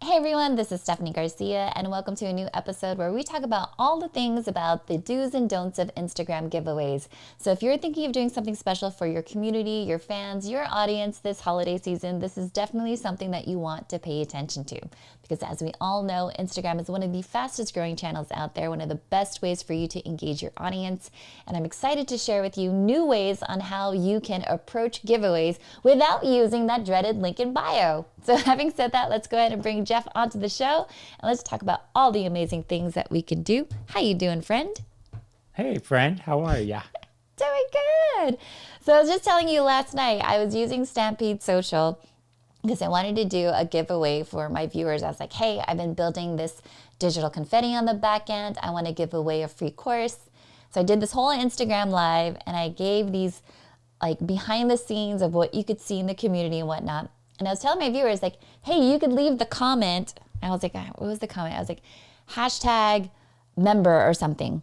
Hey everyone, this is Stephanie Garcia, and welcome to a new episode where we talk about all the things about the do's and don'ts of Instagram giveaways. So, if you're thinking of doing something special for your community, your fans, your audience this holiday season, this is definitely something that you want to pay attention to. Because, as we all know, Instagram is one of the fastest growing channels out there, one of the best ways for you to engage your audience. And I'm excited to share with you new ways on how you can approach giveaways without using that dreaded link in bio. So, having said that, let's go ahead and bring Jeff onto the show and let's talk about all the amazing things that we can do. How you doing, friend? Hey, friend, how are ya? Doing good. So I was just telling you last night, I was using Stampede Social because I wanted to do a giveaway for my viewers. I was like, hey, I've been building this digital confetti on the back end. I want to give away a free course. So I did this whole Instagram live and I gave these like behind the scenes of what you could see in the community and whatnot. And I was telling my viewers, like, hey, you could leave the comment. I was like, what was the comment? I was like, hashtag member or something.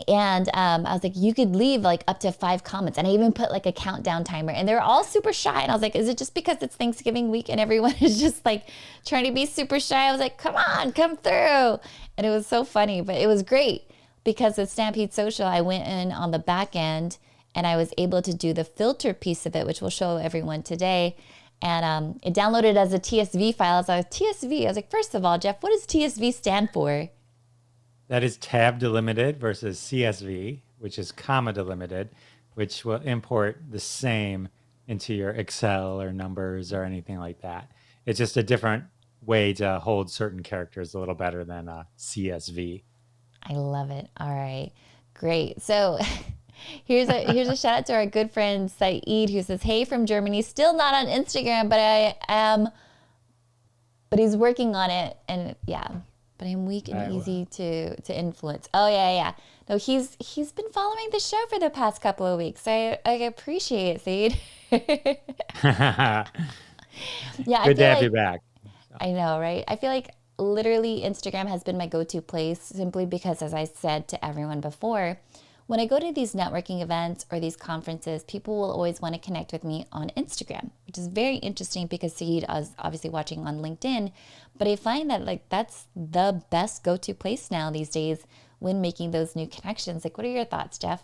And I was like, you could leave like up to 5 comments. And I even put like a countdown timer. And they're all super shy. And I was like, is it just because it's Thanksgiving week and everyone is just like trying to be super shy? I was like, come on, come through. And it was so funny, but it was great because with Stampede Social, I went in on the back end and I was able to do the filter piece of it, which we'll show everyone today. And it downloaded as a TSV file. So I was TSV. I was like, first of all, Jeff, what does TSV stand for? That is tab delimited versus CSV, which is comma delimited, which will import the same into your Excel or numbers or anything like that. It's just a different way to hold certain characters a little better than CSV. I love it. All right, great. So here's a shout out to our good friend Saeed who says, "Hey from Germany, still not on Instagram, but I am, but he's working on it, and yeah, but I'm weak and I, easy to influence." Oh yeah. No, he's been following the show for the past couple of weeks. I appreciate it, Saeed. Yeah, I Good to feel have you like back. I know, right? I feel like literally Instagram has been my go-to place simply because, as I said to everyone before, when I go to these networking events or these conferences, people will always want to connect with me on Instagram, which is very interesting because Saeed is obviously watching on LinkedIn. But I find that like that's the best go-to place now these days when making those new connections. Like, what are your thoughts, Jeff?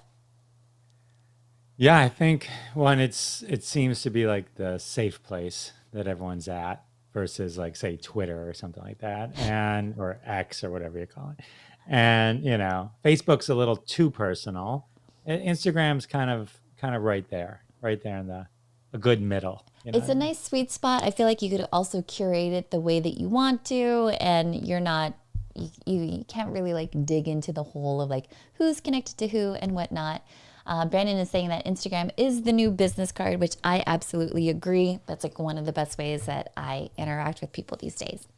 Yeah, I think one, it seems to be like the safe place that everyone's at versus like say Twitter or something like that, and or X or whatever you call it. And Facebook's a little too personal. Instagram's kind of right there in the a good middle. You know It's what a I mean? nice sweet spot. I feel like you could also curate it the way that you want to, and you're not, you can't really like dig into the whole of like who's connected to who and whatnot. Brandon is saying that Instagram is the new business card, which I absolutely agree. That's like one of the best ways that I interact with people these days.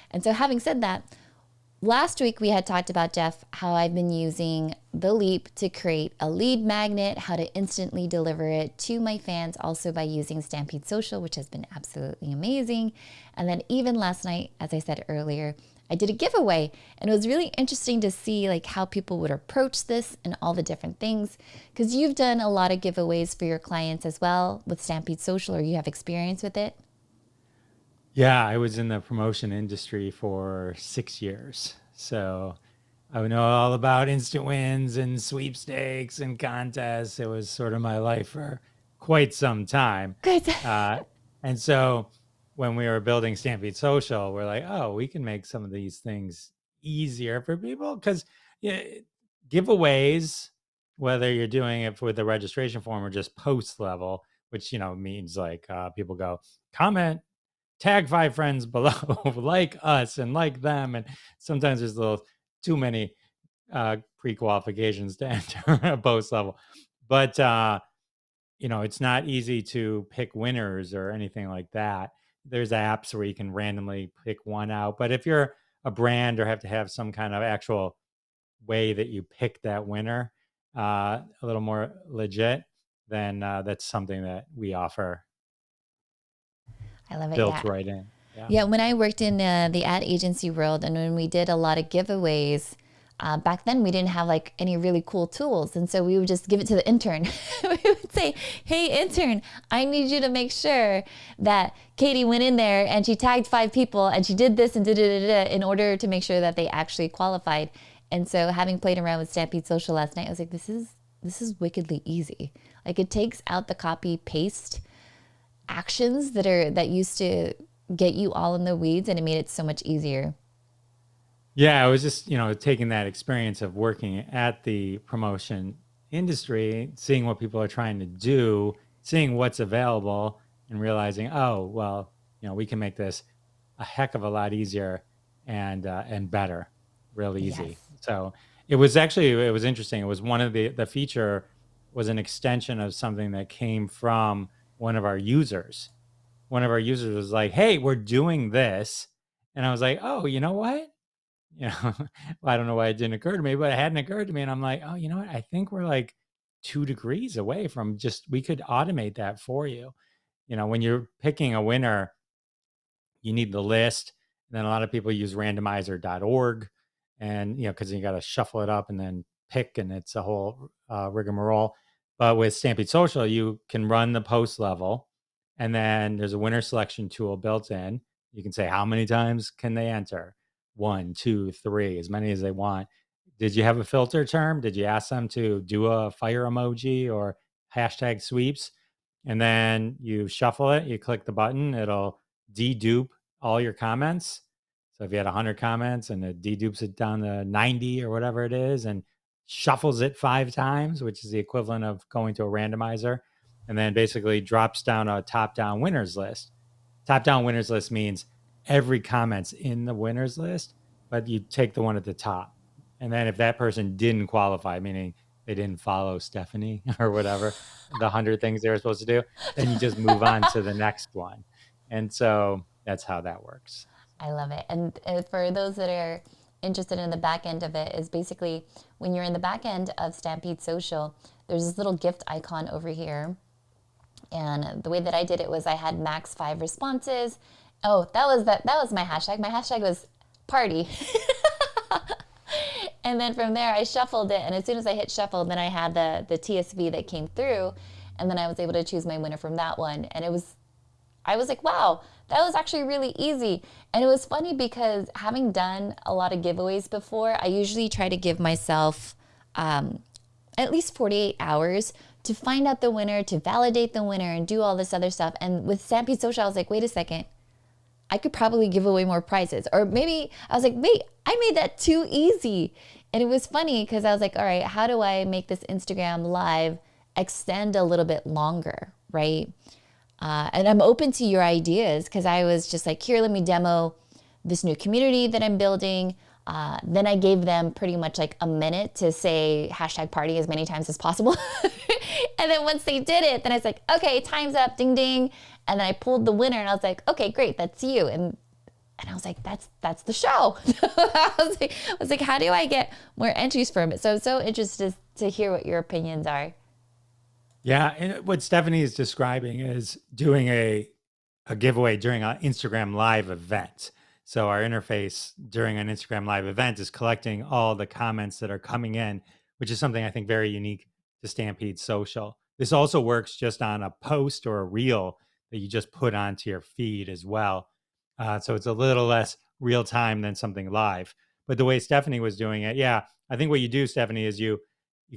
And so, having said that, last week we had talked about, Jeff, how I've been using the Leap to create a lead magnet, how to instantly deliver it to my fans, also by using Stampede Social, which has been absolutely amazing. And then even last night, as I said earlier, I did a giveaway, and it was really interesting to see like how people would approach this and all the different things, because you've done a lot of giveaways for your clients as well with Stampede Social, or you have experience with it. Yeah, I was in the promotion industry for 6 years, so I know all about instant wins and sweepstakes and contests. It was sort of my life for quite some time. Good. Uh, and so when we were building Stampede Social, we're like, oh, we can make some of these things easier for people because yeah, giveaways, whether you're doing it with the registration form or just post level, which means like people go comment, tag 5 friends below, like us and like them, and sometimes there's a little too many pre-qualifications to enter a post level, but it's not easy to pick winners or anything like that. There's apps where you can randomly pick one out, but if you're a brand or have to have some kind of actual way that you pick that winner, a little more legit, then that's something that we offer I love it. built Yeah. right in. Yeah. Yeah, when I worked in the ad agency world and when we did a lot of giveaways, Back then we didn't have like any really cool tools, and so we would just give it to the intern. We would say, hey intern, I need you to make sure that Katie went in there and she tagged 5 people and she did this and did it in order to make sure that they actually qualified. And so having played around with Stampede Social last night, I was like, this is wickedly easy. Like it takes out the copy paste actions that used to get you all in the weeds, and it made it so much easier. Yeah, I was just, taking that experience of working at the promotion industry, seeing what people are trying to do, seeing what's available, and realizing, oh, well, we can make this a heck of a lot easier and better, real easy. Yes. So it was interesting. It was one of the feature was an extension of something that came from one of our users. One of our users was like, "Hey, we're doing this," and I was like, "Oh, you know what? You know, well, I don't know why it didn't occur to me, but it hadn't occurred to me." And I'm like, oh, you know what? I think we're like 2 degrees away from just, we could automate that for you. When you're picking a winner, you need the list. And then a lot of people use randomizer.org and, because you got to shuffle it up and then pick, and it's a whole rigmarole. But with Stampede Social, you can run the post level, and then there's a winner selection tool built in. You can say how many times can they enter? One, two, three, as many as they want. Did you have a filter term? Did you ask them to do a fire emoji or hashtag sweeps? And then you shuffle it, you click the button, it'll dedupe all your comments. So if you had 100 comments and it dedupes it down to 90 or whatever it is and shuffles it 5 times, which is the equivalent of going to a randomizer, and then basically drops down a top down winners list. Top down winners list means every comment's in the winners list, but you take the one at the top. And then if that person didn't qualify, meaning they didn't follow Stephanie or whatever, the 100 things they were supposed to do, then you just move on to the next one. And so that's how that works. I love it. And for those that are interested in the back end of it, is basically when you're in the back end of Stampede Social, there's this little gift icon over here. And the way that I did it was I had max 5 responses. Oh, that was my hashtag. My hashtag was party. And then from there I shuffled it, and as soon as I hit shuffle, then I had the TSV that came through, and then I was able to choose my winner from that one. And I was like, wow, that was actually really easy. And it was funny because having done a lot of giveaways before, I usually try to give myself at least 48 hours to find out the winner, to validate the winner, and do all this other stuff. And with Stampede Social, I was like, wait a second, I could probably give away more prizes. Or maybe I was like, wait, I made that too easy. And it was funny because I was like, all right, how do I make this Instagram live extend a little bit longer, right? And I'm open to your ideas because I was just like, here, let me demo this new community that I'm building. Then I gave them pretty much like a minute to say hashtag party as many times as possible. And then once they did it, then I was like, okay, time's up, ding, ding. And then I pulled the winner and I was like, okay, great, that's you. And I was like, that's the show. I was like, how do I get more entries from it? So I'm so interested to hear what your opinions are. Yeah, and what Stephanie is describing is doing a giveaway during an Instagram live event. So our interface during an Instagram live event is collecting all the comments that are coming in, which is something I think very unique to Stampede Social. This also works just on a post or a reel that you just put onto your feed as well. So it's a little less real time than something live. But the way Stephanie was doing it, yeah, I think what you do, Stephanie, is you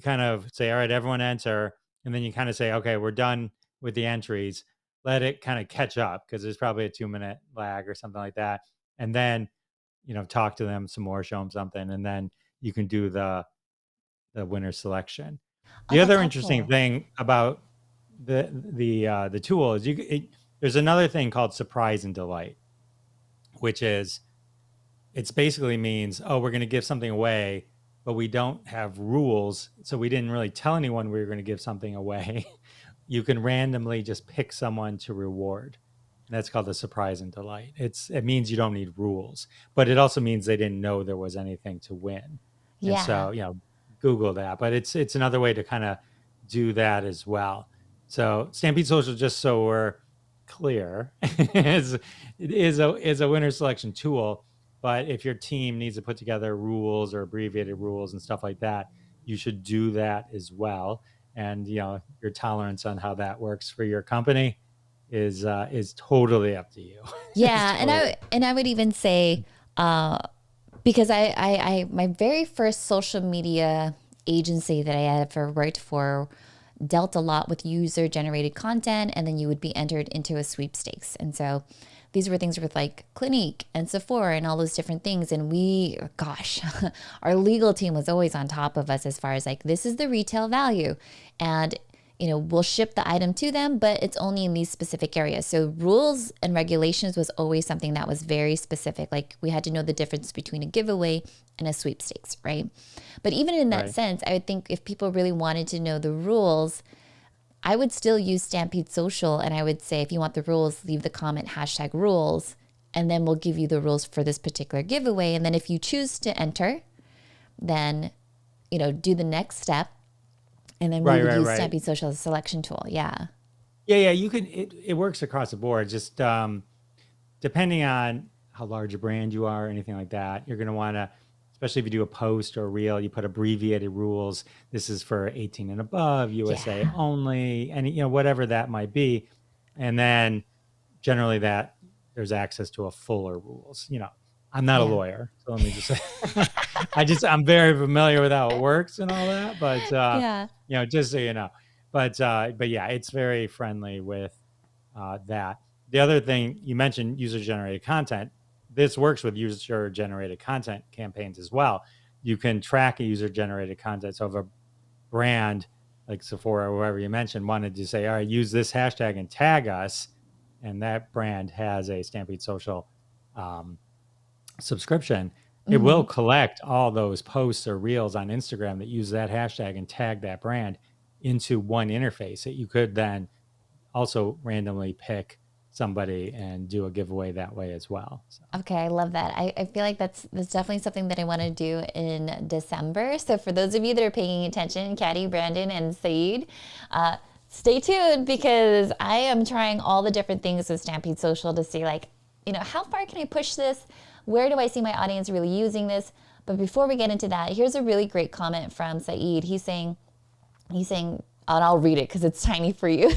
kind of say, all right, everyone enter, and then you kind of say, okay, we're done with the entries. Let it kind of catch up because there's probably a 2 minute lag or something like that. And then, talk to them some more, show them something, and then you can do the winner selection. Oh, The that's other interesting helpful. thing about the tool is there's another thing called surprise and delight, which is it's basically means, oh, we're going to give something away, but we don't have rules, so we didn't really tell anyone we were going to give something away. You can randomly just pick someone to reward. And that's called the surprise and delight. It means you don't need rules, but it also means they didn't know there was anything to win. And Yeah. so, Google that. But it's another way to kind of do that as well. So Stampede Social, just so we're clear, is a winner selection tool. But if your team needs to put together rules or abbreviated rules and stuff like that, you should do that as well. And your tolerance on how that works for your company is totally up to you. It's Yeah, and totally. I would even say, uh, because I my very first social media agency that I ever worked for dealt a lot with user generated content, and then you would be entered into a sweepstakes. And so these were things with like Clinique and Sephora and all those different things. And we, gosh, our legal team was always on top of us as far as like, this is the retail value. And we'll ship the item to them, but it's only in these specific areas. So rules and regulations was always something that was very specific. Like we had to know the difference between a giveaway and a sweepstakes, right? But even in that Right. sense, I would think if people really wanted to know the rules, I would still use Stampede Social, and I would say if you want the rules, leave the comment #rules, and then we'll give you the rules for this particular giveaway. And then if you choose to enter, then do the next step, and then we Right, would right, use right. Stampede Social as a selection tool. Yeah. Yeah, yeah, you can. It works across the board. Just depending on how large a brand you are, or anything like that, you're going to want to, especially if you do a post or a reel, you put abbreviated rules. This is for 18 and above, USA Yeah. only, and whatever that might be. And then generally that there's access to a fuller rules. I'm not a Yeah. lawyer, so let me just say, I'm very familiar with how it works and all that, but Yeah. just so you know, but yeah, it's very friendly with that. The other thing you mentioned, user generated content. This works with user generated content campaigns as well. You can track a user generated content. So if a brand like Sephora or whoever you mentioned wanted to say, all right, use this hashtag and tag us, and that brand has a Stampede Social um, subscription, it Mm-hmm. will collect all those posts or reels on Instagram that use that hashtag and tag that brand into one interface that you could then also randomly pick somebody and do a giveaway that way as well. So. Okay, I love that. I feel like that's definitely something that I want to do in December. So for those of you that are paying attention, Caddy, Brandon, and Saeed, uh, stay tuned because I am trying all the different things with Stampede Social to see like, how far can I push this? Where do I see my audience really using this? But before we get into that, here's a really great comment from Saeed. He's saying, and I'll read it because it's tiny for you.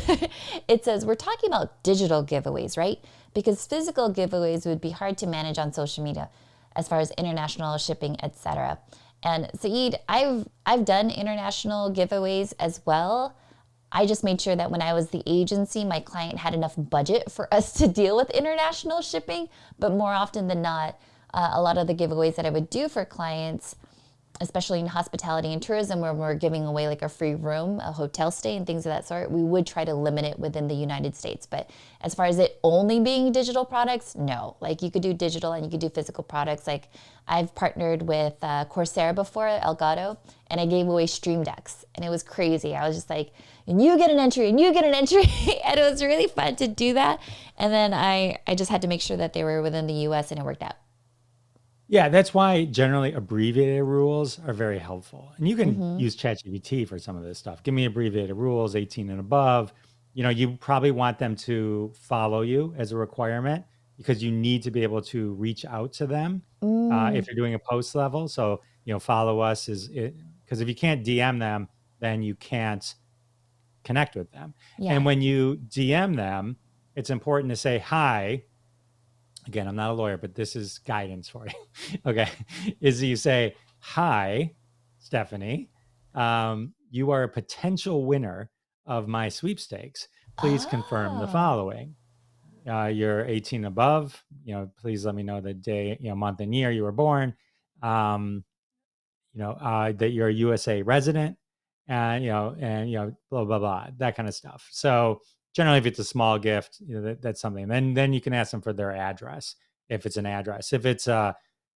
It says, we're talking about digital giveaways, right? Because physical giveaways would be hard to manage on social media as far as international shipping, etc. And Saeed, I've done international giveaways as well. I just made sure that when I was the agency, my client had enough budget for us to deal with international shipping. But more often than not, a lot of the giveaways that I would do for clients, especially in hospitality and tourism where we're giving away like a free room, a hotel stay and things of that sort, we would try to limit it within the United States. But as far as it only being digital products, no. Like you could do digital and you could do physical products. Like I've partnered with Coursera before, Elgato, and I gave away Stream Decks. And it was crazy. I was just like, and you get an entry and you get an entry. And it was really fun to do that. And then I just had to make sure that they were within the US and it worked out. Yeah, that's why generally abbreviated rules are very helpful. And you can Mm-hmm. use ChatGPT for some of this stuff. Give me abbreviated rules, 18 and above. You probably want them to follow you as a requirement because you need to be able to reach out to them Mm, if you're doing a post level. So, follow us is it because if you can't DM them, then you can't connect with them. And yeah. when you DM them, it's important to say hi. Again, I'm not a lawyer, but this is guidance for you. Okay. Is you say, hi, Stephanie, you are a potential winner of my sweepstakes. Please confirm the Oh. following. You're 18 above, please let me know the day, month and year you were born. Um, that you're a USA resident, and blah blah blah, that kind of stuff. So generally, if it's a small gift, that's something. Then you can ask them for their address if it's an address. If it's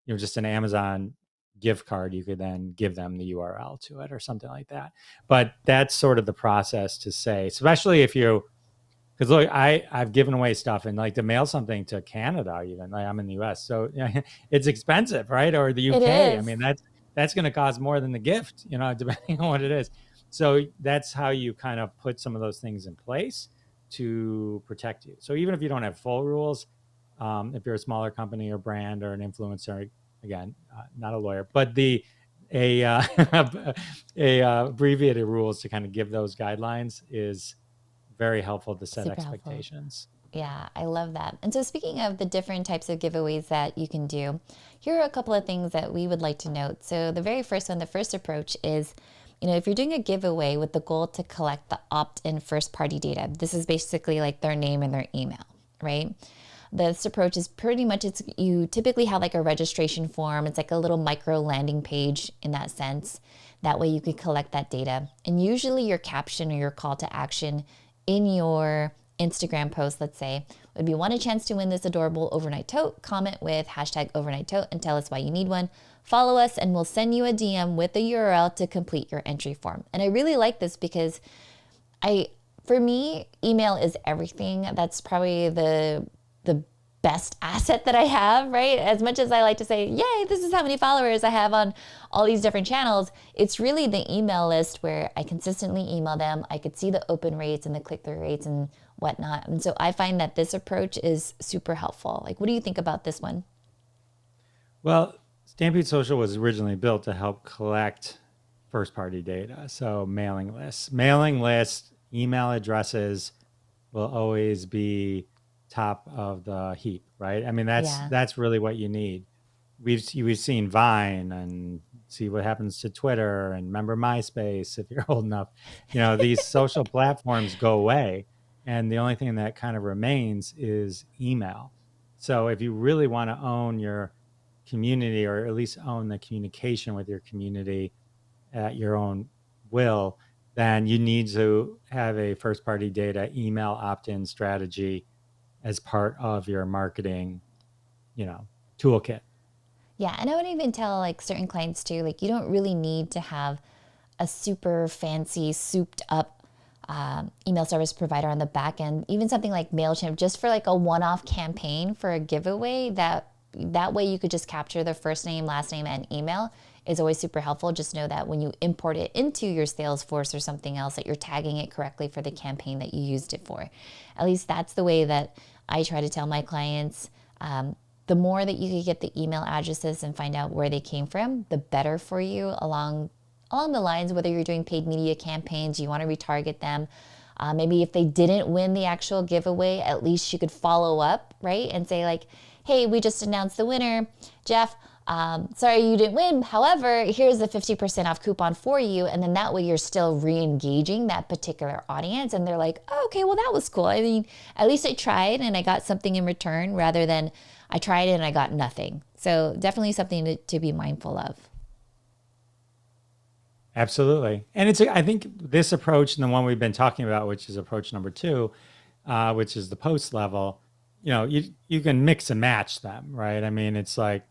just an Amazon gift card, you could then give them the URL to it or something like that. But that's sort of the process to say, especially if you because look, I've given away stuff and like to mail something to Canada, even like I'm in the US, so it's expensive, right? Or the It UK. I is. mean, that's going to cost more than the gift, depending on what it is. So that's how you kind of put some of those things in place to protect you. So even if you don't have full rules, if you're a smaller company or brand or an influencer, again, not a lawyer, but the a abbreviated rules to kind of give those guidelines is very helpful to set Super helpful. expectations. Yeah, I love that. And so, speaking of the different types of giveaways that you can do, here are a couple of things that we would like to note. So, the very first one, the first approach is, if you're doing a giveaway with the goal to collect the opt in first party data, this is basically like their name and their email, right? This approach is pretty much, it's, you typically have like a registration form. It's like a little micro landing page in that sense. That way you could collect that data. And usually your caption or your call to action in your Instagram post, let's say, would be, want a chance to win this adorable overnight tote? Comment with hashtag overnight tote and tell us why you need one. Follow us and we'll send you a DM with the URL to complete your entry form. And I really like this because for me, email is everything. That's probably the best asset that I have, right? As much as I like to say, yay, this is how many followers I have on all these different channels, it's really the email list where I consistently email them. I could see the open rates and the click-through rates and whatnot. And so I find that this approach is super helpful. Like, what do you think about this one? Well, Stampede Social was originally built to help collect first party data. So mailing lists, email addresses will always be top of the heap, right? I mean, Yeah. that's really what you need. We've seen Vine and see what happens to Twitter and remember MySpace if you're old enough. These social platforms go away, and the only thing that kind of remains is email. So if you really want to own your community, or at least own the communication with your community at your own will, then you need to have a first party data email opt-in strategy as part of your marketing, toolkit. Yeah. And I would even tell like certain clients too, like, you don't really need to have a super fancy, souped up email service provider on the back end, even something like MailChimp, just for like a one-off campaign for a giveaway. That way you could just capture their first name, last name, and email is always super helpful. Just know that when you import it into your Salesforce or something else, that you're tagging it correctly for the campaign that you used it for. At least that's the way that I try to tell my clients. The more that you could get the email addresses and find out where they came from, the better for you along the lines, whether you're doing paid media campaigns, you want to retarget them. Maybe if they didn't win the actual giveaway, at least you could follow up, right? And say like, hey, we just announced the winner, Jeff. Sorry you didn't win. However, here's the 50% off coupon for you. And then that way you're still re-engaging that particular audience. And they're like, oh, okay, well, that was cool. I mean, at least I tried and I got something in return, rather than I tried it and I got nothing. So definitely something to be mindful of. Absolutely. And I think this approach and the one we've been talking about, which is approach number two, which is the post level, you can mix and match them, right? I mean, it's like,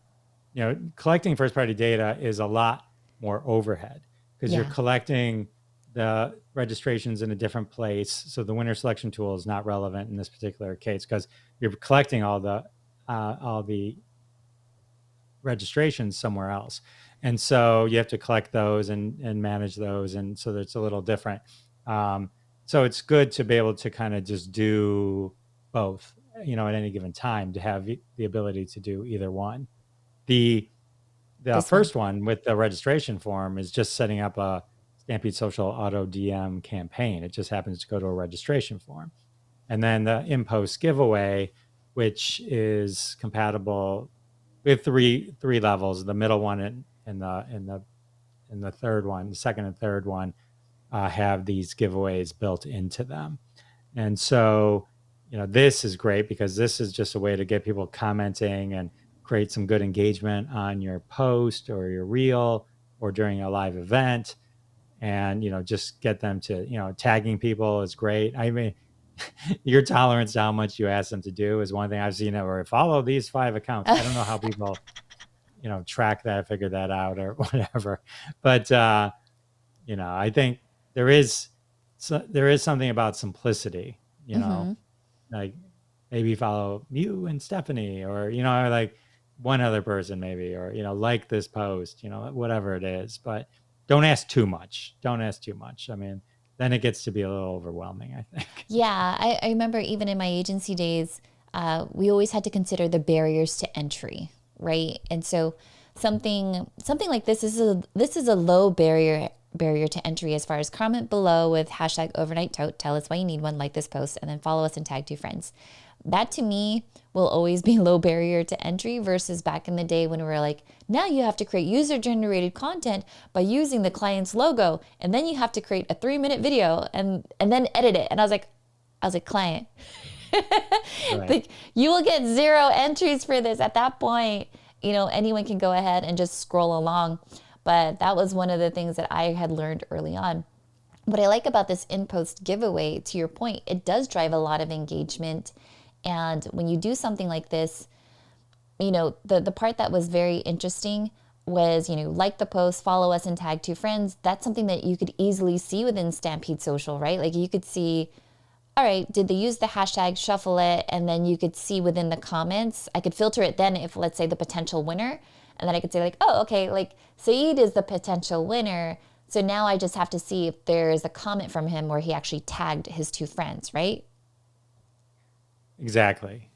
collecting first party data is a lot more overhead because you're Yeah. collecting the registrations in a different place. So the winner selection tool is not relevant in this particular case because you're collecting all the registrations somewhere else. And so you have to collect those and manage those. And so it's a little different. So it's good to be able to kind of just do both, at any given time, to have the ability to do either one. The This one. first one with the registration form is just setting up a Stampede Social auto DM campaign. It just happens to go to a registration form. And then the in-post giveaway, which is compatible with three levels. The middle one and the third one, the second and third one, have these giveaways built into them. And so, this is great because this is just a way to get people commenting and create some good engagement on your post or your reel or during a live event. And, just get them to, tagging people is great. I mean, your tolerance to how much you ask them to do is one thing I've seen, where follow these 5 accounts. I don't know how people, track that, figure that out or whatever. But, I think there is something about simplicity, Mm-hmm. like maybe follow you and Stephanie, or, or like one other person maybe, or, like this post, whatever it is, but don't ask too much. Don't ask too much. I mean, then it gets to be a little overwhelming, I think. Yeah, I remember even in my agency days, we always had to consider the barriers to entry, right? And so something like this is a low barrier to entry as far as comment below with hashtag overnight tote, tell us why you need one, like this post, and then follow us and tag 2 friends. That to me will always be low barrier to entry versus back in the day when we were like, now you have to create user generated content by using the client's logo, and then you have to create a 3-minute video and then edit it. And I was like, client, Right. like you will get 0 entries for this. At that point, anyone can go ahead and just scroll along. But that was one of the things that I had learned early on. What I like about this in-post giveaway, to your point, it does drive a lot of engagement. And when you do something like this, the part that was very interesting was, like the post, follow us and tag 2 friends. That's something that you could easily see within Stampede Social, right? Like you could see, all right, did they use the hashtag, shuffle it, and then you could see within the comments. I could filter it then if, let's say, the potential winner, and then I could say like, oh, okay, like Saeed is the potential winner. So now I just have to see if there's a comment from him where he actually tagged his 2 friends, right? Exactly.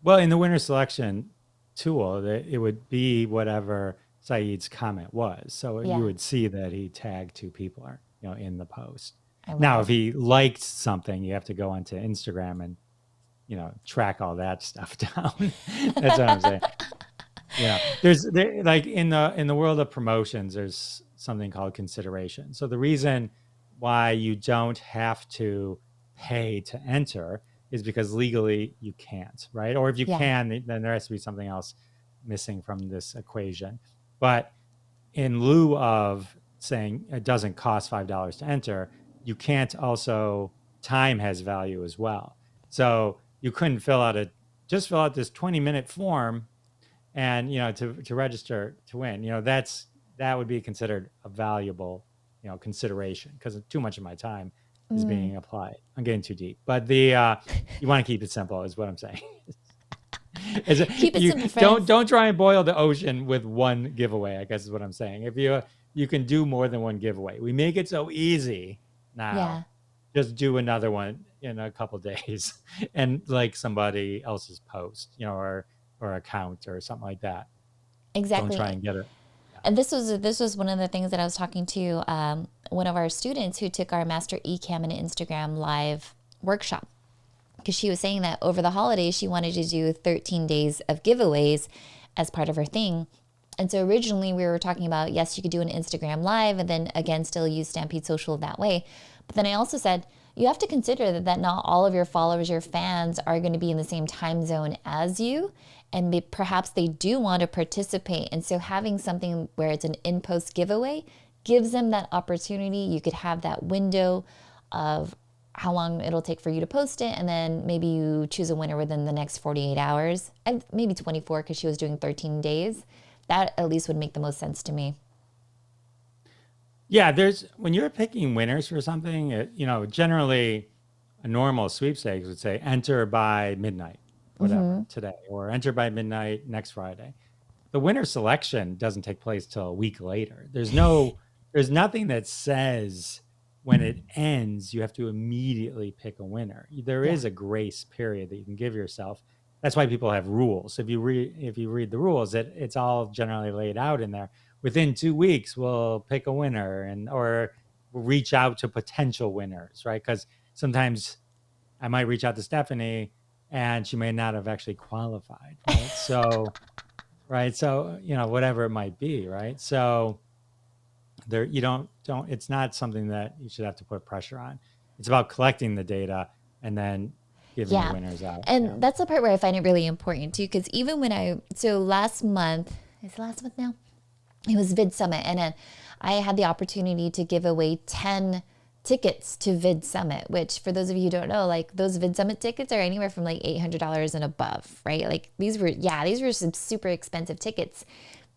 Well, in the winner selection tool, it would be whatever Saeed's comment was. So you Yeah, would see that he tagged 2 people, in the post. I love Now, if it. he liked something, you have to go onto Instagram and, track all that stuff down. That's what I'm saying. Like in the world of promotions, there's something called consideration. So the reason why you don't have to pay to enter is because legally you can't, right? Or if you Yeah. can, then there has to be something else missing from this equation. But in lieu of saying it doesn't cost $5 to enter, you can't also, time has value as well. So you couldn't just fill out this 20-minute form and to register to win. That would be considered a valuable consideration, because too much of my time is Mm. being applied. I'm getting too deep, but the you want to keep it simple is what I'm saying. Is Keep it you simple, don't friends. try and boil the ocean with one giveaway, I guess is what I'm saying. If you can do more than one giveaway, we make it so easy now. Yeah, Just do another one in a couple days and like somebody else's post, or account or something like that. Don't try exactly. and get it. Yeah. And this was one of the things that I was talking to one of our students who took our Master Ecamm and Instagram live workshop, because she was saying that over the holidays she wanted to do 13 days of giveaways as part of her thing. And so originally we were talking about, yes, you could do an Instagram live and then again still use Stampede Social that way. But then I also said you have to consider that not all of your followers, your fans, are going to be in the same time zone as you. And perhaps they do want to participate. And so having something where it's an in-post giveaway gives them that opportunity. You could have that window of how long it'll take for you to post it, and then maybe you choose a winner within the next 48 hours, and maybe 24 because she was doing 13 days. That at least would make the most sense to me. Yeah, when you're picking winners for something, generally a normal sweepstakes would say enter by midnight, whatever, today, or enter by midnight next Friday. The winner selection doesn't take place till a week later. There's nothing that says when it ends you have to immediately pick a winner. There Yeah. is a grace period that you can give yourself. That's why people have rules. If you read the rules, it's all generally laid out in there. Within 2 weeks, we'll pick a winner, or we'll reach out to potential winners, right? Because sometimes I might reach out to Stephanie and she may not have actually qualified, right? So right, so whatever it might be, right? So there, you don't it's not something that you should have to put pressure on. It's about collecting the data and then giving the Yeah. winners out. Yeah. And that's the part where I find it really important too, because even so last month, is it last month now? It was Vid Summit, and I had the opportunity to give away 10 tickets to Vid Summit, which for those of you who don't know, like those Vid Summit tickets are anywhere from like $800 and above, right? Like these were some super expensive tickets.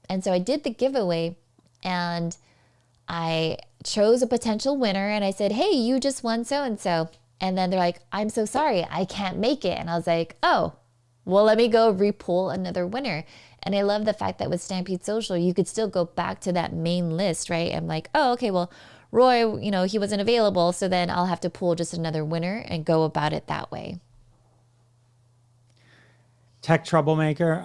And so I did the giveaway, and I chose a potential winner, and I said, hey, you just won so and so. And then they're like, I'm so sorry, I can't make it. And I was like, oh, well, let me go repull another winner. And I love the fact that with Stampede Social, you could still go back to that main list, right? I'm like, oh, okay, well, Roy, he wasn't available. So then I'll have to pull just another winner and go about it that way. tech troublemaker.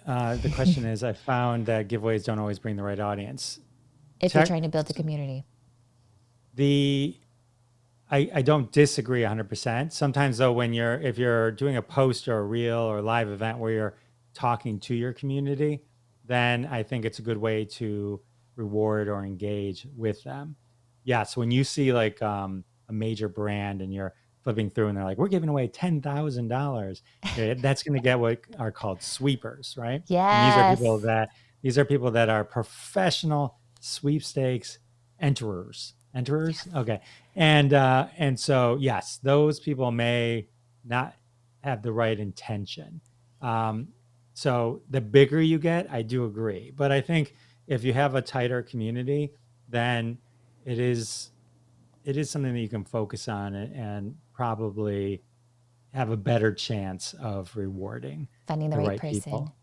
The question is, I found that giveaways don't always bring the right audience. If you're Tech, trying to build a community. the I don't disagree 100%. Sometimes though, if you're doing a post or a reel or live event where you're talking to your community, then I think it's a good way to reward or engage with them. Yes, when you see like a major brand and you're flipping through and they're like, we're giving away $10,000, that's going to get what are called sweepers, right? And Yes. these are people that are professional sweepstakes enterers. Enterers, Yes. okay. And so yes, those people may not have the right intention. Um, so the bigger you get, I do agree. But I think if you have a tighter community, then it is it is something that you can focus on and probably have a better chance of rewarding Finding the the right right person. people.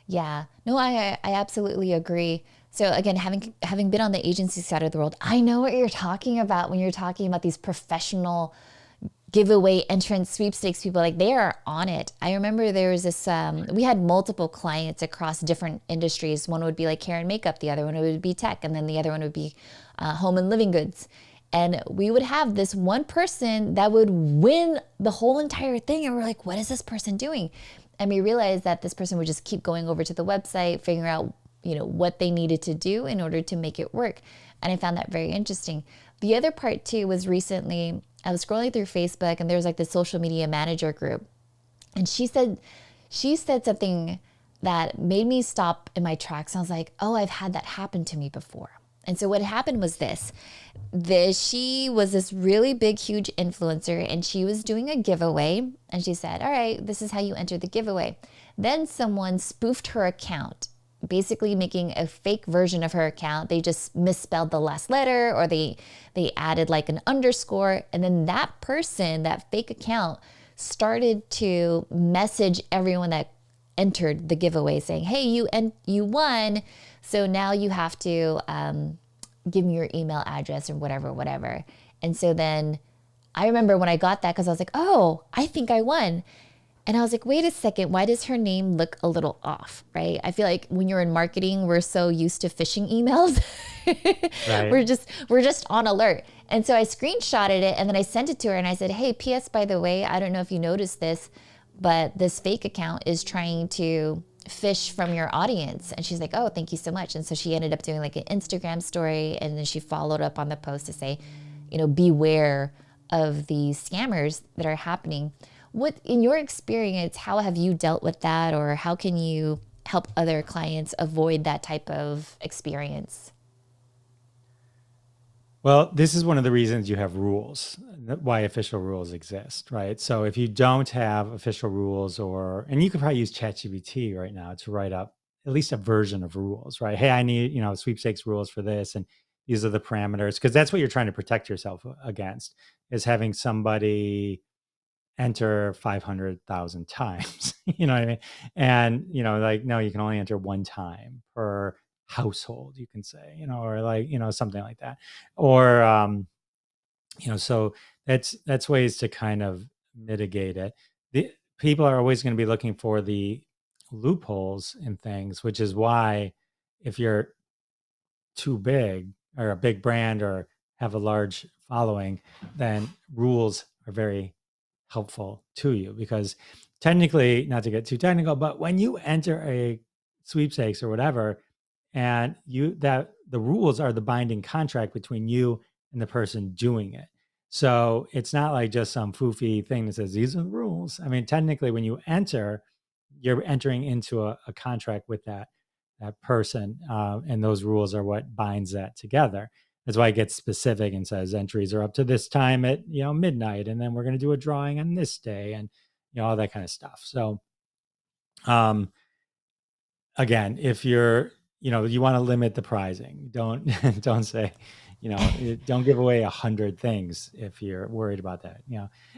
Yeah. No, I absolutely agree. So again, having been on the agency side of the world, I know what you're talking about when you're talking about these professional giveaway entrance sweepstakes people. Like, they are on it. I remember there was this we had multiple clients across different industries. One would be like hair and makeup, the other one would be tech, and then the other one would be home and living goods. And we would have this one person that would win the whole entire thing, and we're like, what is this person doing? And we realized that this person would just keep going over to the website, figuring out what they needed to do in order to make it work. And I found that very interesting. The other part too was, recently I was scrolling through Facebook, and there's like the social media manager group, and she said something that made me stop in my tracks. I was like, oh, I've had that happen to me before. And so what happened was she was this really big, huge influencer, and she was doing a giveaway, and she said, all right, this is how you enter the giveaway. Then someone spoofed her account, basically making a fake version of her account. They just misspelled the last letter, or they added like an underscore, and then that person, that fake account, started to message everyone that entered the giveaway saying, hey, you won, so now you have to give me your email address or whatever. And so then I remember when I got that, because I was like, oh, I think I won. And I was like, wait a second, why does her name look a little off, right? I feel like when you're in marketing, we're so used to phishing emails. Right. we're just on alert. And so I screenshotted it, and then I sent it to her, and I said, hey, PS, by the way, I don't know if you noticed this, but this fake account is trying to fish from your audience. And she's like, oh, thank you so much. And so she ended up doing like an Instagram story, and then she followed up on the post to say, beware of the scammers that are happening. What, in your experience, how have you dealt with that, or how can you help other clients avoid that type of experience? Well, this is one of the reasons you have rules, why official rules exist, right? So if you don't have official rules, and you could probably use ChatGPT right now to write up at least a version of rules, right? Hey, I need, sweepstakes rules for this, and these are the parameters, because that's what you're trying to protect yourself against, is having somebody enter 500,000 times. You know what I mean? And, like, no, you can only enter one time per household, you can say, or like, something like that. Or, so that's ways to kind of mitigate it. The people are always going to be looking for the loopholes in things, which is why if you're too big or a big brand or have a large following, then rules are very helpful to you, because technically, not to get too technical, but when you enter a sweepstakes or whatever, and the rules are the binding contract between you and the person doing it. So it's not like just some foofy thing that says these are the rules. I mean, technically, when you enter, you're entering into a contract with that person, and those rules are what binds that together. That's why it gets specific and says entries are up to this time at midnight, and then we're going to do a drawing on this day, and all that kind of stuff. So, um, again, if you want to limit the pricing, don't don't say, don't give away 100 things if you're worried about that.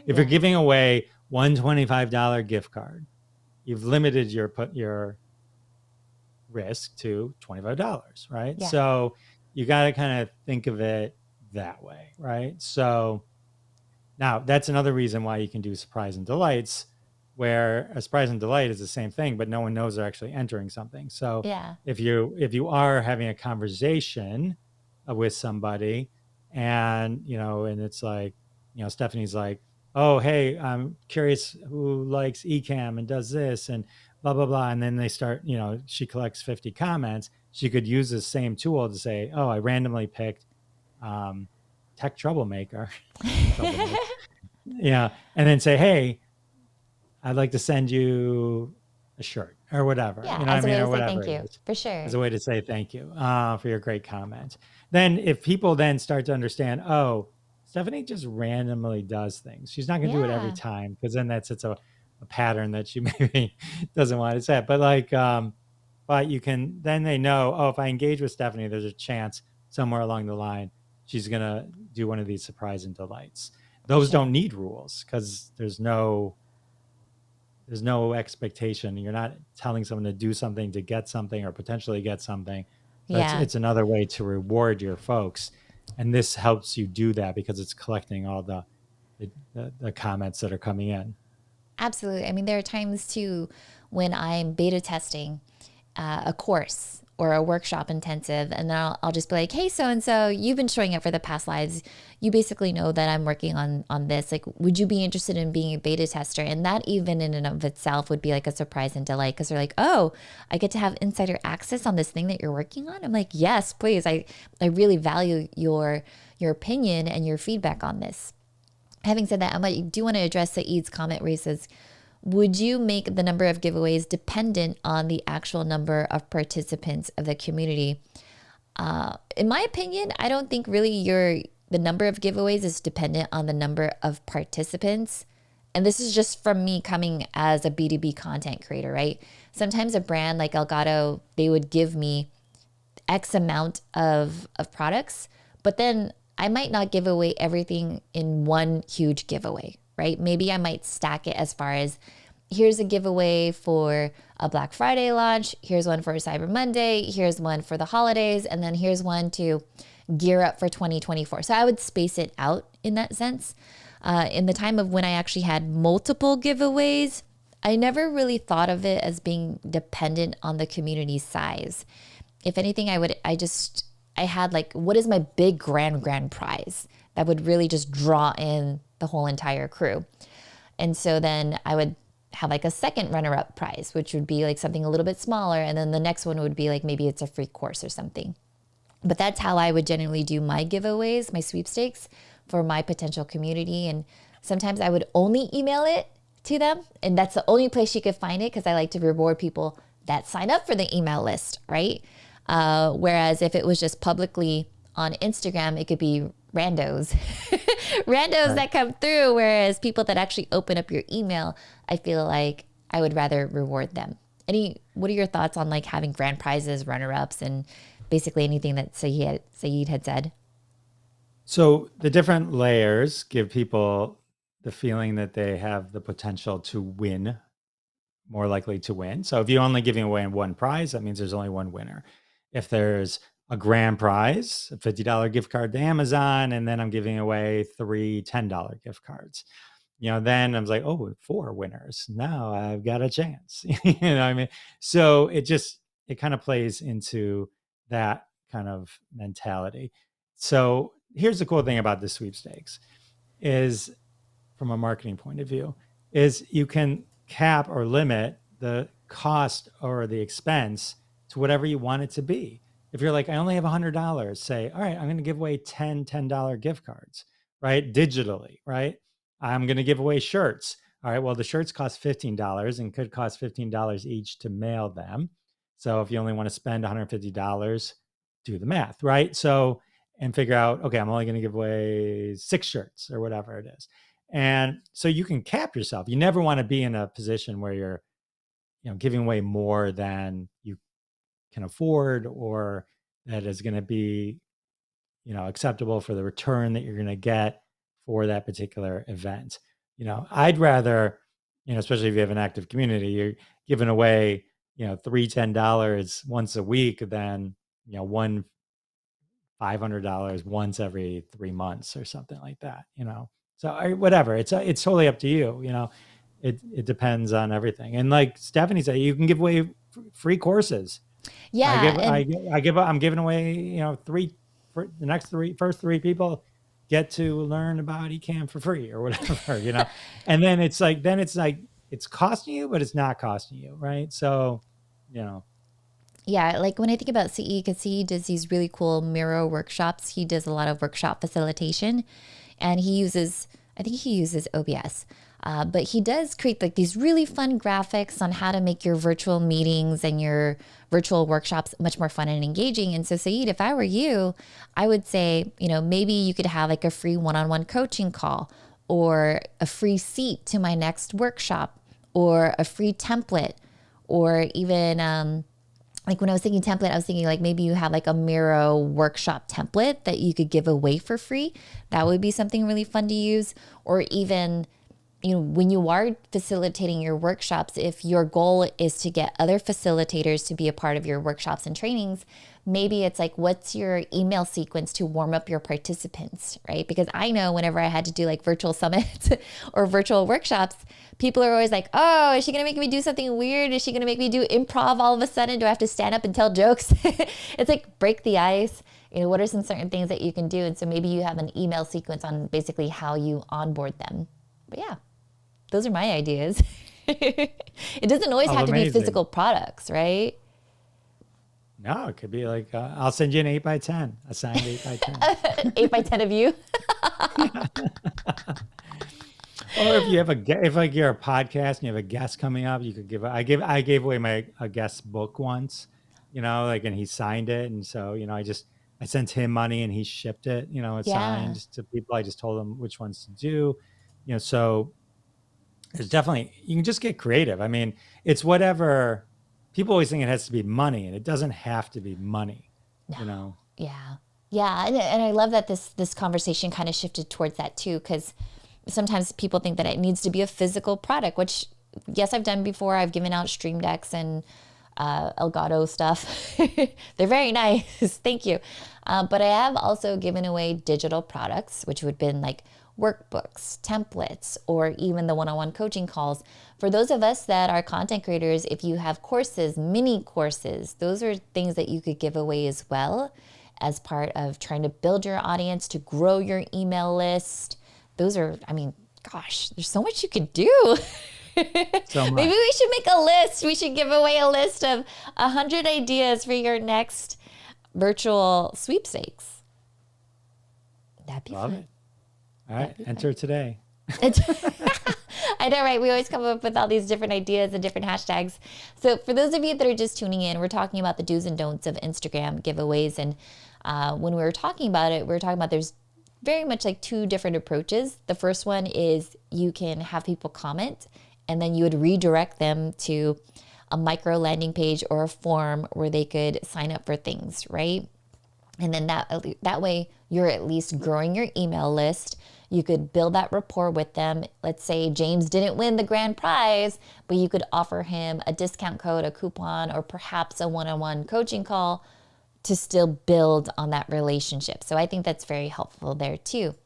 If you're Yeah. giving away $125 gift card, you've limited your risk to $25, right? Yeah. So you got to kind of think of it that way, right? So now that's another reason why you can do surprise and delights, where a surprise and delight is the same thing, but no one knows they're actually entering something. So Yeah. if you are having a conversation with somebody, and and it's like, Stephanie's like, oh, hey, I'm curious who likes Ecamm and does this and blah blah blah, and then they start, she collects 50 comments. She could use the same tool to say, oh, I randomly picked um, tech troublemaker, troublemaker, and then say, hey, I'd like to send you a shirt or whatever, Yeah, you know what I as a mean, way to or say whatever thank it you, is, for as sure. a way to say thank you for your great comment. Then, if people then start to understand, oh, Stephanie just randomly does things. She's not going to do it every Yeah. time, because then that's it's a pattern that she maybe doesn't want to set. But like, but you can then they know, oh, if I engage with Stephanie, there's a chance somewhere along the line she's going to do one of these surprise and delights. For Those sure. don't need rules because there's no expectation. You're not telling someone to do something to get something or potentially get something. So it's Yeah. it's another way to reward your folks, and this helps you do that because it's collecting all the comments that are coming in. Absolutely. I mean, there are times too when I'm beta testing a course or a workshop intensive, and then I'll just be like, hey, so and so, you've been showing up for the past lives. You basically know that I'm working on this. Like, would you be interested in being a beta tester? And that, even in and of itself, would be like a surprise and delight, because they're like, oh, I get to have insider access on this thing that you're working on. I'm like, yes, please. I really value your opinion and your feedback on this. Having said that, I do want to address Saeed's comment where he says, would you make the number of giveaways dependent on the actual number of participants of the community? In my opinion, I don't think really the number of giveaways is dependent on the number of participants. And this is just from me coming as a B2B content creator, right? Sometimes a brand like Elgato, they would give me X amount of products, but then I might not give away everything in one huge giveaway, right? Maybe I might stack it as far as, here's a giveaway for a Black Friday launch, here's one for Cyber Monday, here's one for the holidays, and then here's one to gear up for 2024. So I would space it out in that sense. In the time of when I actually had multiple giveaways, I never really thought of it as being dependent on the community size. If anything, I had like, what is my big grand prize that would really just draw in the whole entire crew? And so then I would have like a second runner up prize, which would be like something a little bit smaller. And then the next one would be like, maybe it's a free course or something. But that's how I would generally do my giveaways, my sweepstakes for my potential community. And sometimes I would only email it to them. And that's the only place you could find it, because I like to reward people that sign up for the email list, right? Whereas if it was just publicly on Instagram, it could be randos, randos Right. that come through. Whereas people that actually open up your email, I feel like I would rather reward them. What are your thoughts on like having grand prizes, runner ups, and basically anything that Saeed had said? So the different layers give people the feeling that they have the potential to win, more likely to win. So if you're only giving away one prize, that means there's only one winner. If there's a grand prize, a $50 gift card to Amazon, and then I'm giving away three $10 gift cards, then I was like, oh, four winners. Now I've got a chance. You know what I mean? So it kind of plays into that kind of mentality. So here's the cool thing about the sweepstakes is, from a marketing point of view, is you can cap or limit the cost or the expense to whatever you want it to be. If you're like, I only have $100, say, all right, I'm going to give away 10 $10 gift cards, right? Digitally, right? I'm going to give away shirts. All right, well, the shirts cost $15 and could cost $15 each to mail them. So if you only want to spend $150, do the math, right? So, and figure out, okay, I'm only going to give away 6 shirts or whatever it is. And so you can cap yourself. You never want to be in a position where you're, giving away more than you can afford, or that is going to be, acceptable for the return that you're going to get for that particular event. I'd rather, especially if you have an active community, you're giving away, three $10 once a week than, one $500 once every 3 months or something like that. So whatever, it's totally up to you. it depends on everything. And like Stephanie said, you can give away free courses. Yeah, and I'm giving away, three for the first three people get to learn about eCam for free or whatever. And then it's costing you, but it's not costing you, right? So, you know, yeah, like when I think about CE, because CE does these really cool Miro workshops, he does a lot of workshop facilitation, and I think he uses OBS. But he does create like these really fun graphics on how to make your virtual meetings and your virtual workshops much more fun and engaging. And so, Saeed, if I were you, I would say, maybe you could have like a free one-on-one coaching call, or a free seat to my next workshop, or a free template, or even like when I was thinking template, I was thinking like maybe you have like a Miro workshop template that you could give away for free. That would be something really fun to use. Or even, when you are facilitating your workshops, if your goal is to get other facilitators to be a part of your workshops and trainings, maybe it's like, what's your email sequence to warm up your participants, right? Because I know whenever I had to do like virtual summits or virtual workshops, people are always like, oh, is she going to make me do something weird? Is she going to make me do improv all of a sudden? Do I have to stand up and tell jokes? It's like break the ice. What are some certain things that you can do? And so maybe you have an email sequence on basically how you onboard them. But yeah, those are my ideas. It doesn't always have to be physical products, right? No, it could be like, I'll send you an 8x10, a signed 8x10. 8x10 of you. Or if you have if like you're a podcast and you have a guest coming up, you could I gave away a guest book once, and he signed it. And so, I sent him money and he shipped it, it's Yeah. signed to people. I just told them which ones to do, so there's definitely, you can just get creative. I mean, it's whatever. People always think it has to be money, and it doesn't have to be money, No. Yeah. Yeah. And I love that this conversation kind of shifted towards that too, because sometimes people think that it needs to be a physical product, which, yes, I've done before. I've given out Stream Decks and Elgato stuff. They're very nice. Thank you. But I have also given away digital products, which would have been like workbooks, templates, or even the one-on-one coaching calls. For those of us that are content creators, if you have courses, mini courses, those are things that you could give away as well as part of trying to build your audience, to grow your email list. Those are, I mean, gosh, there's so much you could do. So much. Maybe we should make a list. We should give away a list of 100 ideas for your next virtual sweepstakes. That'd be Love fun. it. All right, enter today. I know, right? We always come up with all these different ideas and different hashtags. So for those of you that are just tuning in, we're talking about the do's and don'ts of Instagram giveaways. And when we were talking about it, we were talking about there's very much like two different approaches. The first one is you can have people comment, and then you would redirect them to a micro landing page or a form where they could sign up for things, right? And then that way you're at least growing your email list. You could build that rapport with them. Let's say James didn't win the grand prize, but you could offer him a discount code, a coupon, or perhaps a one-on-one coaching call to still build on that relationship. So I think that's very helpful there too.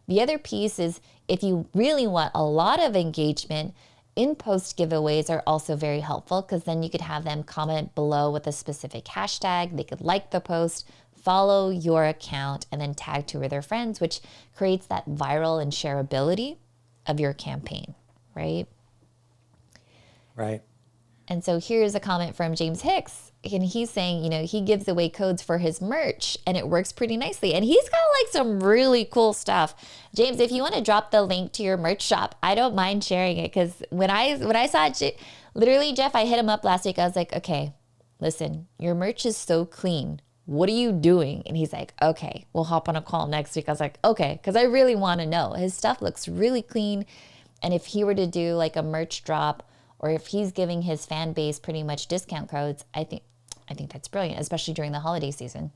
The other piece is if you really want a lot of engagement, in-post giveaways are also very helpful, because then you could have them comment below with a specific hashtag. They could like the post, follow your account, and then tag two of their friends, which creates that viral and shareability of your campaign, right? Right. And so here's a comment from James Hicks. And he's saying, he gives away codes for his merch, and it works pretty nicely. And he's got like some really cool stuff. James, if you want to drop the link to your merch shop, I don't mind sharing it. Because when I saw it, literally, Jeff, I hit him up last week. I was like, okay, listen, your merch is so clean. What are you doing? And he's like, okay, we'll hop on a call next week. I was like, okay, because I really want to know. His stuff looks really clean. And if he were to do like a merch drop, or if he's giving his fan base pretty much discount codes, I think that's brilliant, especially during the holiday season.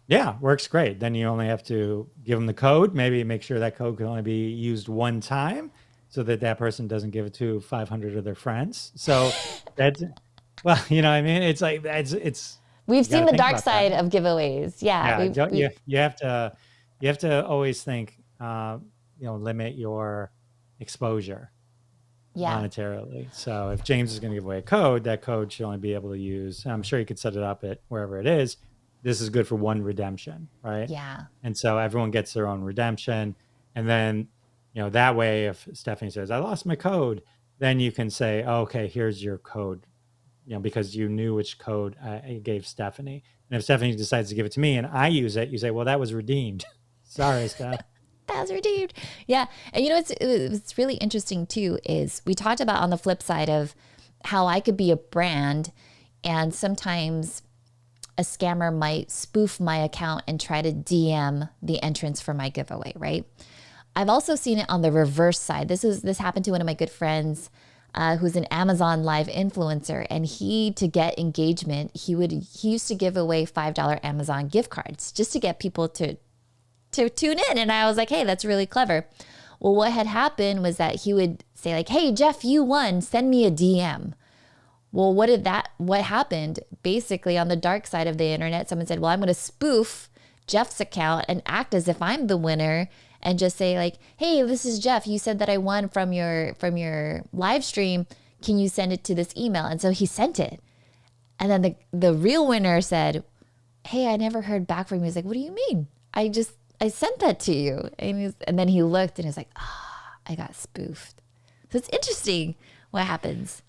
Yeah, works great. Then you only have to give them the code, maybe make sure that code can only be used one time so that person doesn't give it to 500 of their friends. So that's, well, what I mean? It's like, we've seen the dark side of giveaways. Yeah. You have to always think, limit your exposure. Yeah. monetarily. So if James is going to give away a code, that code should only be able to use, I'm sure you could set it up at wherever it is. This is good for one redemption, right? Yeah. And so everyone gets their own redemption. And then, that way, if Stephanie says, I lost my code, then you can say, oh, okay, here's your code, because you knew which code I gave Stephanie. And if Stephanie decides to give it to me and I use it, you say, well, that was redeemed. Sorry, Steph. That's redeemed. Yeah. And what's really interesting too is we talked about on the flip side of how I could be a brand and sometimes a scammer might spoof my account and try to DM the entrance for my giveaway, right? I've also seen it on the reverse side. This happened to one of my good friends who's an Amazon live influencer, and to get engagement, he used to give away $5 Amazon gift cards just to get people to tune in. And I was like, hey, that's really clever. Well, what had happened was that he would say like, hey, Jeff, you won, send me a DM. Well, what happened? Basically, on the dark side of the internet, someone said, well, I'm going to spoof Jeff's account and act as if I'm the winner and just say like, hey, this is Jeff. You said that I won from your live stream. Can you send it to this email? And so he sent it. And then the real winner said, hey, I never heard back from you. He's like, what do you mean? I sent that to you. And then he looked and he's like, I got spoofed. So it's interesting what happens.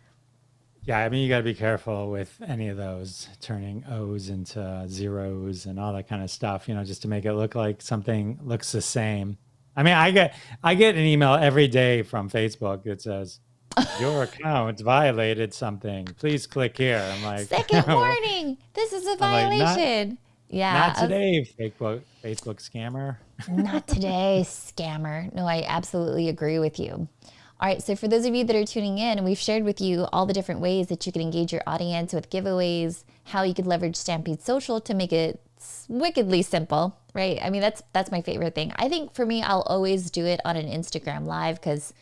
Yeah, I mean, you got to be careful with any of those turning O's into zeros and all that kind of stuff, just to make it look like something looks the same. I mean, I get an email every day from Facebook that says, your account violated something. Please click here. I'm like, second warning. This is a violation. Not today, Facebook scammer. Not today, scammer. No, I absolutely agree with you. All right, so for those of you that are tuning in, we've shared with you all the different ways that you can engage your audience with giveaways, how you could leverage Stampede Social to make it wickedly simple, right? I mean, that's my favorite thing. I think for me, I'll always do it on an Instagram live because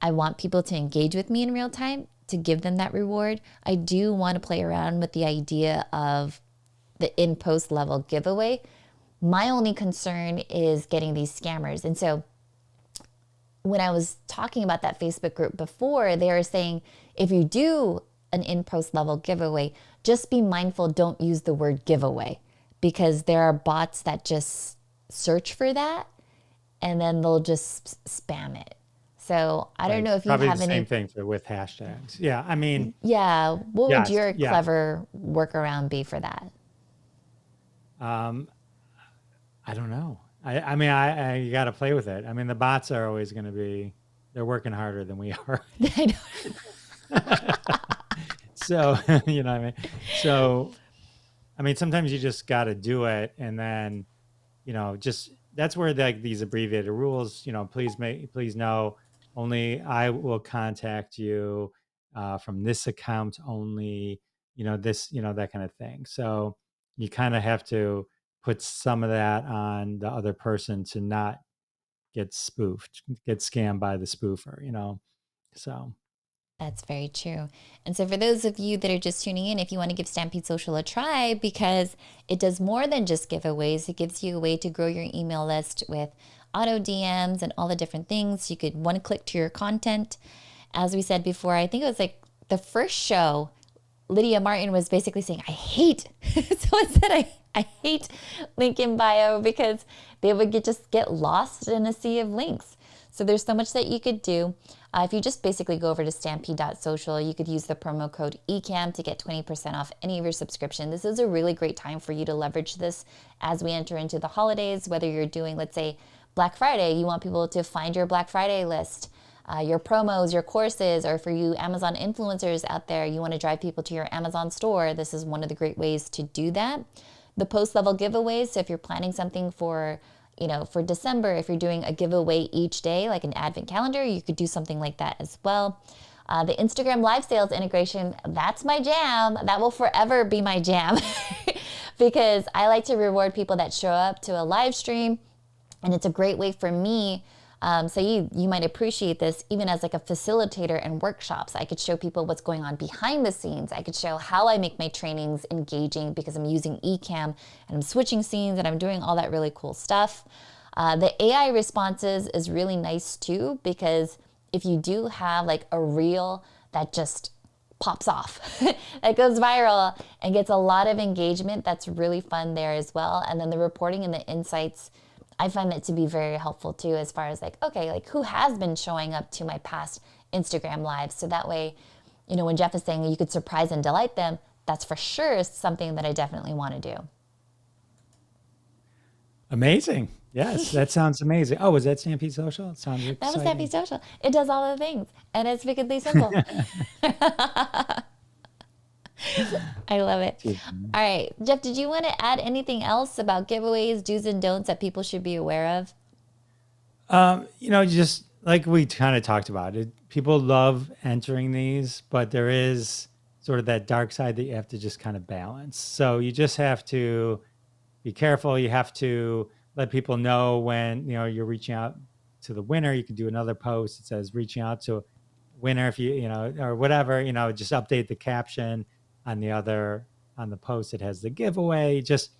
I want people to engage with me in real time to give them that reward. I do want to play around with the idea of the in-post level giveaway. My only concern is getting these scammers. And so when I was talking about that Facebook group before, they were saying, if you do an in-post level giveaway, just be mindful, don't use the word giveaway, because there are bots that just search for that and then they'll just spam it. So I don't know if you have any. Probably the same thing with hashtags. Yeah, I mean. Yeah, what would your clever workaround be for that? I don't know. I mean, I got to play with it. I mean, the bots are always going to be, they're working harder than we are. I know. So, you know what I mean? So, I mean, sometimes you just got to do it. And then, just, that's where like these abbreviated rules, please know, only I will contact you from this account only, that kind of thing. So you kind of have to put some of that on the other person to not get spoofed, get scammed by the spoofer, so. That's very true. And so for those of you that are just tuning in, if you want to give Stampede Social a try, because it does more than just giveaways, it gives you a way to grow your email list with auto DMs and all the different things. You could one click to your content. As we said before, I think it was like the first show, Lydia Martin was basically saying, I hate, someone said, I hate link in bio, because they would just get lost in a sea of links. So there's so much that you could do. If you just basically go over to stampede.social, you could use the promo code ECAM to get 20% off any of your subscription. This is a really great time for you to leverage this as we enter into the holidays, whether you're doing, let's say, Black Friday, you want people to find your Black Friday list, your promos, your courses, or for you Amazon influencers out there, you want to drive people to your Amazon store. This is one of the great ways to do that. The post-level giveaways, so if you're planning something for December, if you're doing a giveaway each day, like an advent calendar, you could do something like that as well. The Instagram live sales integration, that's my jam. That will forever be my jam because I like to reward people that show up to a live stream, and it's a great way for me. So you might appreciate this even as like a facilitator and workshops. I could show people what's going on behind the scenes. I could show how I make my trainings engaging because I'm using eCam and I'm switching scenes and I'm doing all that really cool stuff. The AI responses is really nice too, because if you do have like a reel that just pops off, that goes viral and gets a lot of engagement, that's really fun there as well. And then the reporting and the insights, I find that to be very helpful too, as far as like, okay, like who has been showing up to my past Instagram lives? So that way, you know, when Jeff is saying you could surprise and delight them, that's for sure something that I definitely want to do. Amazing. Yes, that sounds amazing. Oh, was that Stampede Social? It sounds That was exciting. Happy Social. It does all the things, and it's wickedly simple. I love it. All right, Jeff, did you want to add anything else about giveaways, do's and don'ts that people should be aware of? You know, just like we kind of talked about it, people love entering these, but there is sort of that dark side that you have to just kind of balance. So you just have to be careful. You have to let people know when, you know, you're reaching out to the winner. You can do another post that says reaching out to a winner if you know, or whatever, you know, just update the caption on the post that has the giveaway. Just,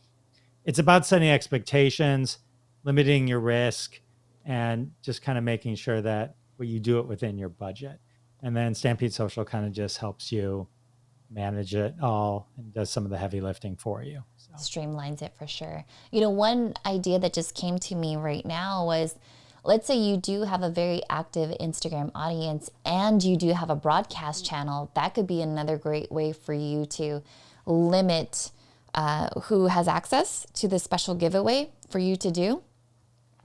it's about setting expectations, limiting your risk, and just kind of making sure that you do it within your budget. And then Stampede Social kind of just helps you manage it all and does some of the heavy lifting for you. So. Streamlines it for sure. You know, one idea that just came to me right now was, let's say you do have a very active Instagram audience and you do have a broadcast channel. That could be another great way for you to limit who has access to this special giveaway for you to do.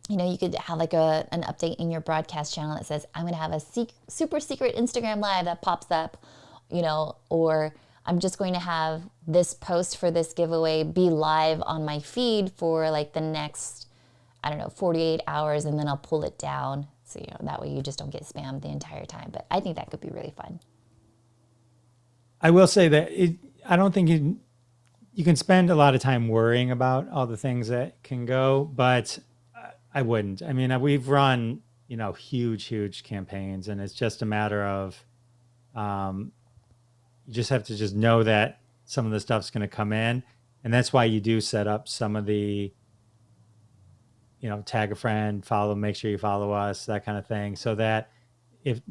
You know, you could have like an update in your broadcast channel that says, I'm going to have a super secret Instagram live that pops up, you know, or I'm just going to have this post for this giveaway be live on my feed for like the next, I don't know, 48 hours, and then I'll pull it down. So, you know, that way you just don't get spammed the entire time. But I think that could be really fun. I will say that I don't think you can spend a lot of time worrying about all the things that can go, but I wouldn't. I mean, we've run, you know, huge campaigns, and it's just a matter of, you just have to just know that some of the stuff's going to come in. And that's why you do set up some of the, you know, tag a friend, follow, make sure you follow us, that kind of thing. So that if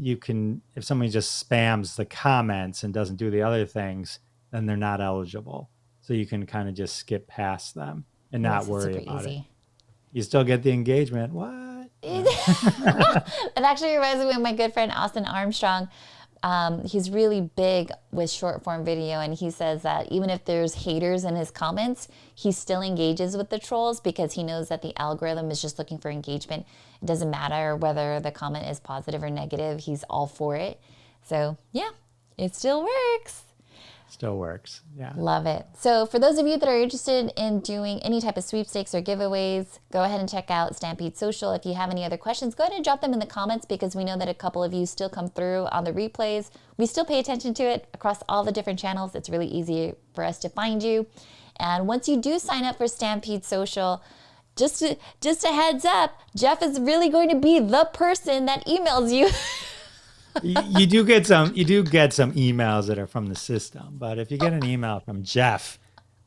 somebody just spams the comments and doesn't do the other things, then they're not eligible. So you can kind of just skip past them and not worry about it. You still get the engagement. What? It actually reminds me of my good friend, Austin Armstrong. He's really big with short form video, and he says that even if there's haters in his comments, he still engages with the trolls because he knows that the algorithm is just looking for engagement. It doesn't matter whether the comment is positive or negative. He's all for it. So yeah, it still works. Still works. Yeah. Love it. So for those of you that are interested in doing any type of sweepstakes or giveaways, go ahead and check out Stampede Social. If you have any other questions, go ahead and drop them in the comments, because we know that a couple of you still come through on the replays. We still pay attention to it across all the different channels. It's really easy for us to find you. And once you do sign up for Stampede Social, just a heads up, Jeff is really going to be the person that emails you. You do get some emails that are from the system, but if you get an email from Jeff,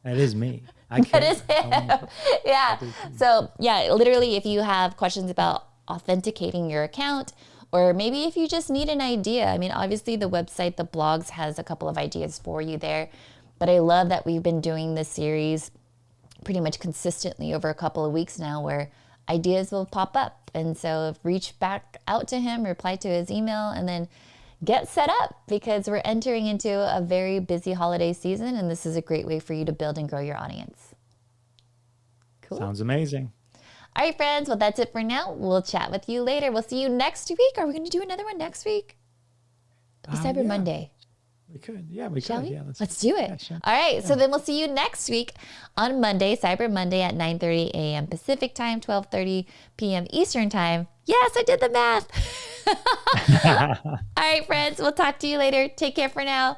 that is me. That is him. Yeah. So yeah, literally, if you have questions about authenticating your account, or maybe if you just need an idea, I mean, obviously the website, the blogs has a couple of ideas for you there, but I love that we've been doing this series pretty much consistently over a couple of weeks now, where ideas will pop up. And so reach back out to him, reply to his email, and then get set up, because we're entering into a very busy holiday season, and this is a great way for you to build and grow your audience. Cool. Sounds amazing. All right, friends. Well, that's it for now. We'll chat with you later. We'll see you next week. Are we going to do another one next week? Cyber Monday. We could. Yeah, we Shall could. we? Yeah, let's do it. Yeah, sure. All right. So then we'll see you next week on Monday, Cyber Monday at 9:30 a.m. Pacific time, 12:30 p.m. Eastern time. Yes, I did the math. All right, friends. We'll talk to you later. Take care for now.